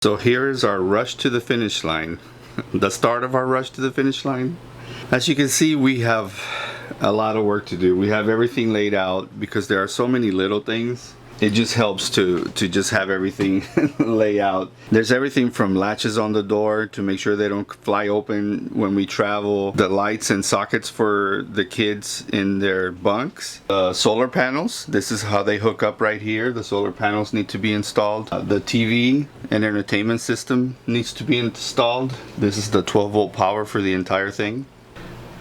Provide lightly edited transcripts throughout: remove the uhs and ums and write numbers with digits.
So here is our rush to the finish line. The start of our rush to the finish line. As you can see, we have a lot of work to do. We have everything laid out because there are so many little things. It just helps to just have everything lay out. There's everything from latches on the door to make sure they don't fly open when we travel. The lights and sockets for the kids in their bunks. Solar panels. This is how they hook up right here. The solar panels need to be installed. The TV and entertainment system needs to be installed. This is the 12-volt power for the entire thing.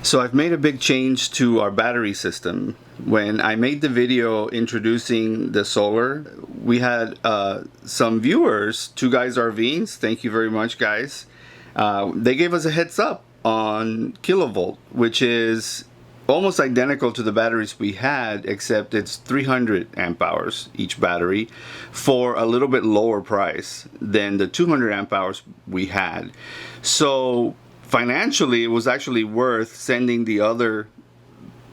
So I've made a big change to our battery system. When I made the video introducing the solar, we had some viewers, two guys RVing, thank you very much guys. They gave us a heads up on kilovolt, which is almost identical to the batteries we had, except it's 300 amp hours each battery for a little bit lower price than the 200 amp hours we had. So financially, it was actually worth sending the other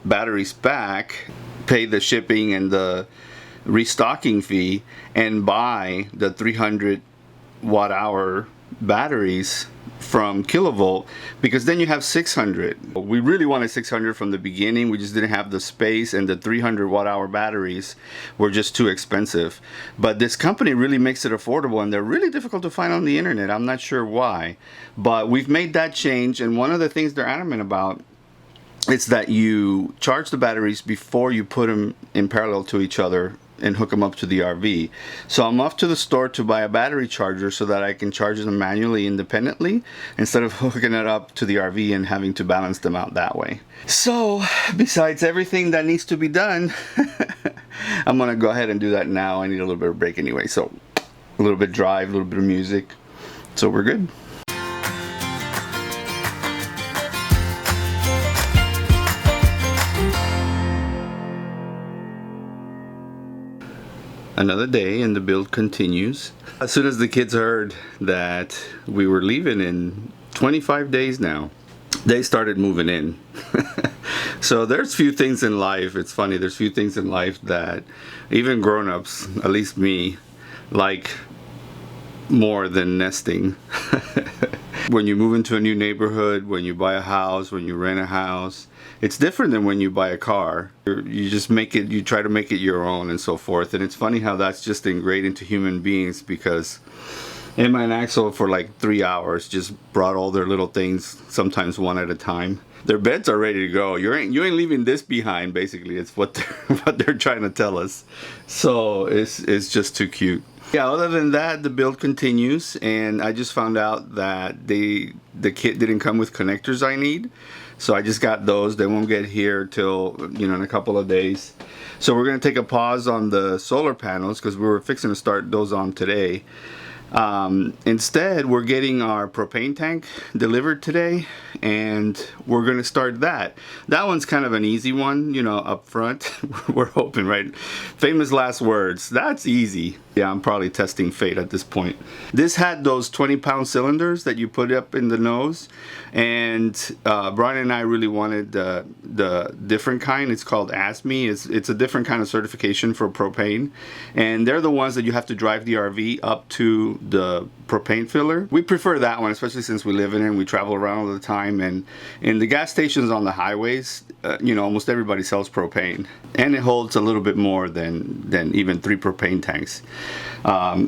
batteries back, pay the shipping and the restocking fee, and buy the 300 watt hour batteries from kilovolt, because then you have 600. We really wanted 600 from the beginning. We just didn't have the space, and the 300 watt hour batteries were just too expensive. But this company really makes it affordable, and they're really difficult to find on the internet. I'm not sure why, but we've made that change. And one of the things they're adamant about is that you charge the batteries before you put them in parallel to each other and hook them up to the RV. So I'm off to the store to buy a battery charger so that I can charge them manually independently instead of hooking it up to the RV and having to balance them out that way. So besides everything that needs to be done, I'm gonna go ahead and do that now. I need a little bit of break anyway, so a little bit drive, a little bit of music, so we're good. Another day and the build continues. As soon as the kids heard that we were leaving in 25 days now, they started moving in. So there's few things in life, it's funny, there's few things in life that even grown-ups, at least me, like more than nesting. When you move into a new neighborhood, when you buy a house, when you rent a house, it's different than when you buy a car. You just make it, you try to make it your own and so forth. And it's funny how that's just ingrained into human beings, because Emma and Axel for like 3 hours just brought all their little things, sometimes one at a time. Their beds are ready to go. You ain't leaving this behind, basically. It's what they're trying to tell us. So it's just too cute. Yeah, other than that, the build continues, and I just found out that the kit didn't come with connectors I need. So I just got those. They won't get here till, in a couple of days. So we're gonna take a pause on the solar panels because we were fixing to start those on today. Instead, we're getting our propane tank delivered today, and we're gonna start that. That one's kind of an easy one, up front. We're hoping, right? Famous last words. That's easy. Yeah, I'm probably testing fate at this point. This had those 20-pound cylinders that you put up in the nose, and Brian and I really wanted the different kind. It's called ASME. It's a different kind of certification for propane, and they're the ones that you have to drive the RV up to the propane filler. We prefer that one, especially since we live in it and we travel around all the time, and in the gas stations on the highways, almost everybody sells propane, and it holds a little bit more than even 3 propane tanks.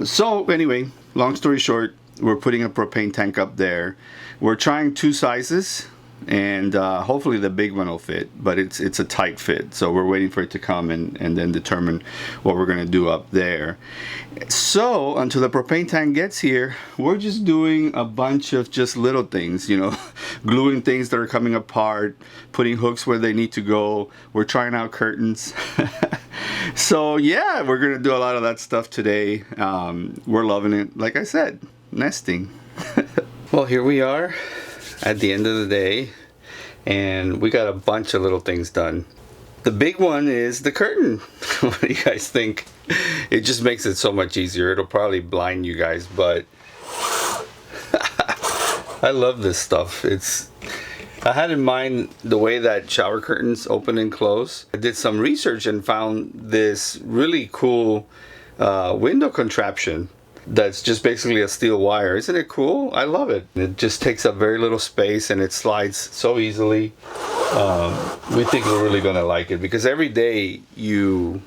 So anyway, long story short, we're putting a propane tank up there. We're trying 2 sizes, and hopefully the big one will fit, but it's a tight fit, so we're waiting for it to come and then determine what we're going to do up there. So until the propane tank gets here, we're just doing a bunch of just little things, gluing things that are coming apart, putting hooks where they need to go. We're trying out curtains. So yeah, we're gonna do a lot of that stuff today. We're loving it. Like I said, nesting. Well, here we are at the end of the day, and we got a bunch of little things done. The big one is the curtain. What do you guys think? It just makes it so much easier. It'll probably blind you guys, but I love this stuff. I had in mind the way that shower curtains open and close. I did some research and found this really cool window contraption that's just basically a steel wire. Isn't it cool? I love it. It just takes up very little space and it slides so easily. We think we're really gonna like it because every day you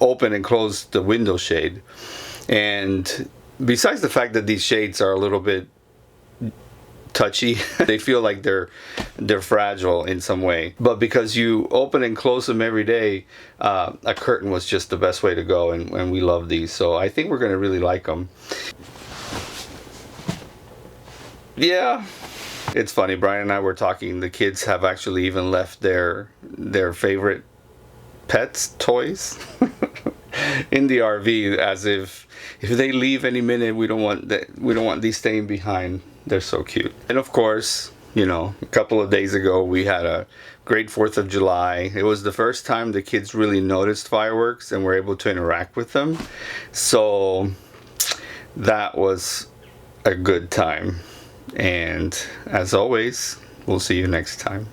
open and close the window shade, and besides the fact that these shades are a little bit touchy, they feel like they're fragile in some way, but because you open and close them every day, a curtain was just the best way to go, and we love these, so I think we're gonna really like them. Yeah, it's funny, Brian and I were talking, the kids have actually even left their favorite pets toys in the RV, as if they leave any minute, we don't want these staying behind. They're so cute. And of course, you know, a couple of days ago we had a great 4th of July. It was the first time the kids really noticed fireworks and were able to interact with them, so that was a good time. And as always, we'll see you next time.